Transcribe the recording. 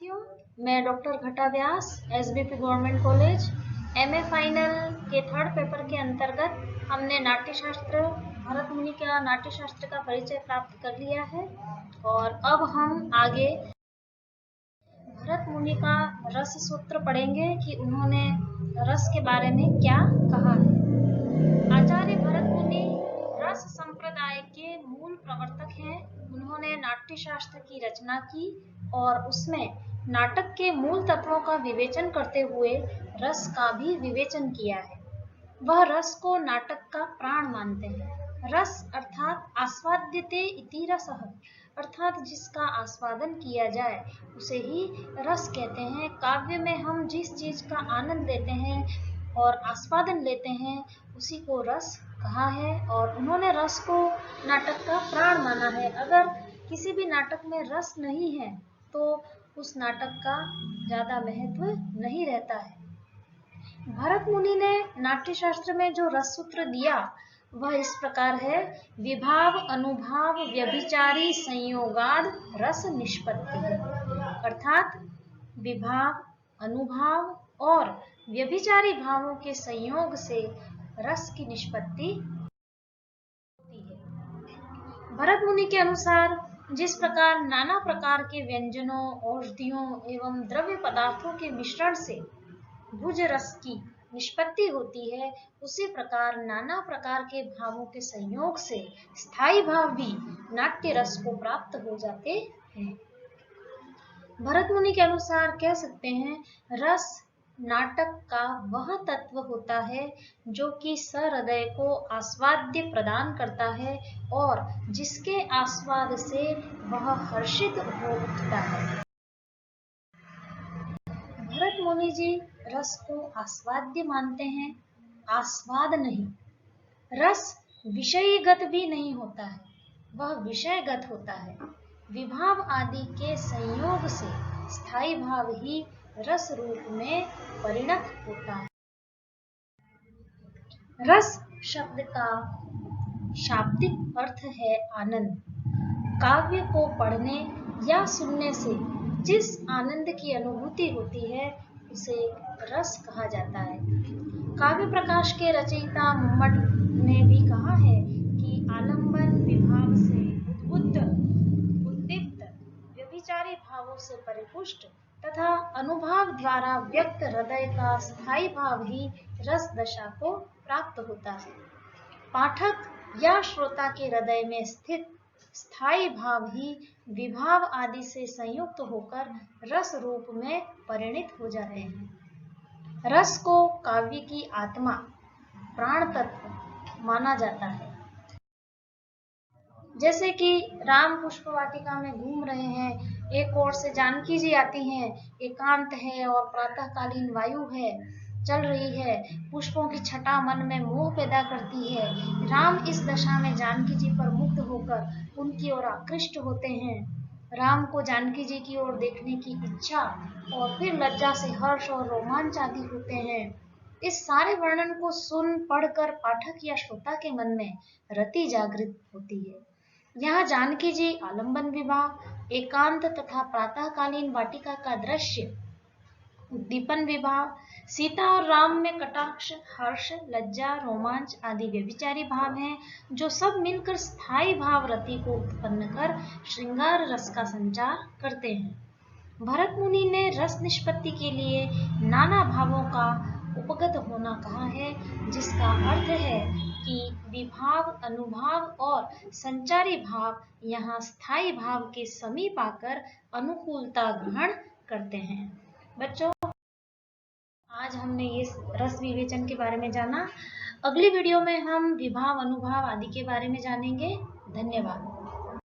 साथियों, मैं doctor Ghata Vyas SBP government college MA final के थर्ड पेपर के अंतर्गत हमने नाट्यशास्त्र भरत मुनि का नाट्यशास्त्र का परिचय प्राप्त कर लिया है और अब हम आगे भरत मुनि का रस सूत्र पढ़ेंगे कि उन्होंने रस के बारे में क्या कहा है। आचार्य भरत मुनि रस संप्रदाय के मूल प्रवर्तक हैं। उन्होंने नाट्यशास्त्र की रचना की और उसमें नाटक के मूल तत्वों का विवेचन करते हुए रस का भी विवेचन किया है। वह रस को नाटक का प्राण मानते हैं। रस अर्थात आस्वाद्यते इति रसः, अर्थात जिसका आस्वादन किया जाए उसे ही रस कहते हैं। काव्य में हम जिस चीज का आनंद लेते हैं और आस्वादन लेते हैं उसी को रस कहा है और उन्होंने रस को नाटक का प्राण माना है। अगर किसी भी नाटक में रस नहीं है तो उस नाटक का ज्यादा महत्व नहीं रहता है। भरत मुनि ने नाट्यशास्त्र में जो रस सूत्र दिया वह इस प्रकार है: विभाव अनुभाव व्यभिचारी संयोगाद रस निष्पत्ति, अर्थात विभाव अनुभाव और व्यभिचारी भावों के संयोग से रस की निष्पत्ति होती है। भरत मुनि के अनुसार जिस प्रकार नाना प्रकार के व्यंजनों, औषधियों एवं द्रव्य पदार्थों के मिश्रण से भुज रस की निष्पत्ति होती है, उसी प्रकार नाना प्रकार के भावों के संयोग से स्थायी भाव भी नाट्य रस को प्राप्त हो जाते हैं। भरत मुनि के अनुसार कह सकते हैं, रस नाटक का वह तत्व होता है जो कि सहृदय को आस्वाद्य प्रदान करता है और जिसके आस्वाद से वह हर्षित हो उठता है। भरत मुनि जी रस को आस्वाद्य मानते हैं, आस्वाद नहीं। रस विषयीगत भी नहीं होता है, वह विषयगत होता है। विभाव आदि के संयोग से स्थायी भाव ही रस रूप में परिणत होता है। रस शब्द का शाब्दिक अर्थ है आनंद। काव्य को पढ़ने या सुनने से जिस आनंद की अनुभूति होती है उसे रस कहा जाता है। काव्य प्रकाश के रचयिता मुम्मट ने भी कहा है कि आलंबन विभाव से उद्बुद्ध, उद्दीप्त, व्यभिचारी भावों से परिपुष्ट तथा अनुभाव द्वारा व्यक्त हृदय का स्थायी भाव ही रस दशा को प्राप्त होता है। पाठक या श्रोता के हृदय में स्थित स्थायी भाव ही विभाव आदि से संयुक्त होकर रस रूप में परिणित हो जाते हैं। रस को काव्य की आत्मा, प्राण तत्व माना जाता है। जैसे कि राम पुष्प वाटिका में घूम रहे हैं, एक ओर से जानकी जी आती हैं, एकांत है और प्रातःकालीन वायु है, चल रही है, पुष्पों की छटा मन में मोह पैदा करती है। राम इस दशा में जानकी जी पर मुग्ध होकर उनकी ओर आकृष्ट होते हैं। राम को जानकी जी की ओर देखने की इच्छा और फिर लज्जा से हर्ष और रोमांच आदि होते हैं। इस सारे वर्णन को सुन पढ़कर पाठक या श्रोता के मन में रति जागृत होती है। यहाँ जानकी जी आलंबन विवाह, एकांत तथा प्रातःकालीन वाटिका का दृश्य, उद्दीपन विवाह, सीता और राम में कटाक्ष, हर्ष, लज्जा, रोमांच आदि व्यभिचारी भाव हैं, जो सब मिलकर स्थायी भाव रति को उत्पन्न कर श्रृंगार रस का संचार करते हैं। भरत मुनि ने रस निष्पत्ति के लिए नाना भावों का उपगत होना कहा है, जिसका अर्थ है कि विभाव, अनुभाव और संचारी भाव यहाँ स्थायी भाव के समीप आकर अनुकूलता ग्रहण करते हैं। बच्चों, आज हमने ये रस विवेचन के बारे में जाना। अगली वीडियो में हम विभाव, अनुभाव आदि के बारे में जानेंगे। धन्यवाद।